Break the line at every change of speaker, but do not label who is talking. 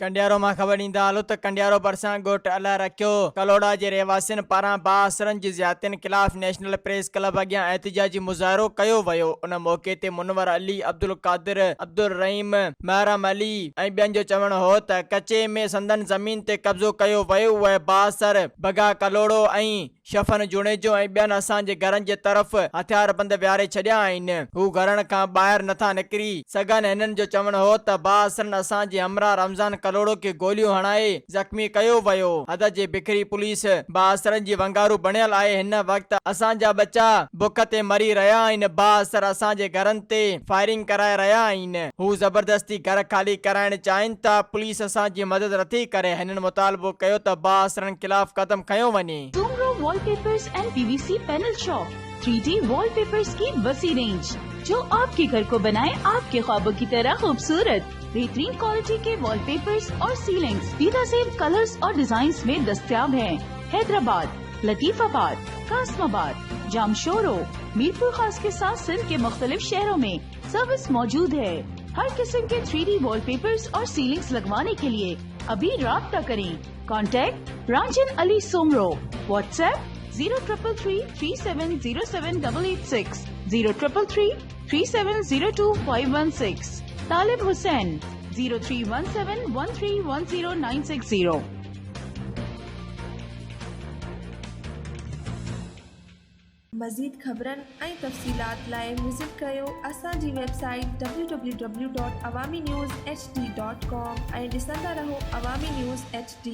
कंडियारो मां ख़बर ॾींदा हलो त कंडियारो भरिसां ॻोठ अलाए रखियो कलोड़ा जे रहवासियुनि पारां बासरनि जी ज़्यादतियुनि ख़िलाफ़ नेशनल प्रेस क्लब अॻियां एहतिजाजी मुज़ाहिरो कयो वियो। उन मौक़े ते मुनवर अली, अब्दुल कादिर, अब्दुल रहीम, महराम अली ऐं ॿियनि जो चवणु हो त कचे में संदन ज़मीन ते कब्ज़ो कयो वियो। उहे बासर बगा कलोड़ो ऐं शफन जुणेजो ऐं ॿियनि असांजे घरनि जे तरफ़ हथियार बंद विहारे छॾिया आहिनि। हू घरनि खां ॿाहिरि नथा निकिरी सघनि। हिननि जो चवणु हो त बासरनि असांजे हमरा रमज़ान कलोड़ो खे गोलियूं हणाए ज़ख़्मी कयो वियो। हद जे बिखरी पुलिस बासरनि जी वंगारू बणियल आहे। हिन वक़्तु असांजा बच्चा बुख ते मरी रहिया आहिनि। बासर असांजे घरनि ते फायरिंग कराए रहिया आहिनि। हू ज़बरदस्ती घर खाली कराइण चाहिनि था। पुलिस असांजी मदद नथी करे। हिननि मुतालबो कयो त बासरनि ख़िलाफ़ कदम खयो वञे।
Soomro wallpapers and PVC panel shop 3D wallpapers की वसी रेंज जो आपके घर को बनाए आपके ख्वाबों की तरह खूबसूरत। बेहतरीन क्वालिटी के वॉलपेपर्स और सीलिंग्स बेहतरीन कलर्स और डिजाइन्स में दस्तयाब हैं। हैदराबाद, लतीफाबाद, कासमाबाद, जामशोरो, मीरपुर खास के साथ सिंध के मुख्तलिफ शहरों में सर्विस मौजूद है। हर किस्म के 3D वॉलपेपर्स और सीलिंग्स लगवाने के लिए अभी राब्ता करें। कॉन्टैक्ट रांझन अली सोमरो। व्हाट्सएप 0333370786 03333702 तालिब हुसैन 0317131090।
मज़ीद ख़बरनि ऐं तफ़सीलात लाइ विज़िट कयो असांजी वेबसाइट www.awamiNewsHD.com ऐं ॾिसंदा रहो अवामी न्यूज़ HD।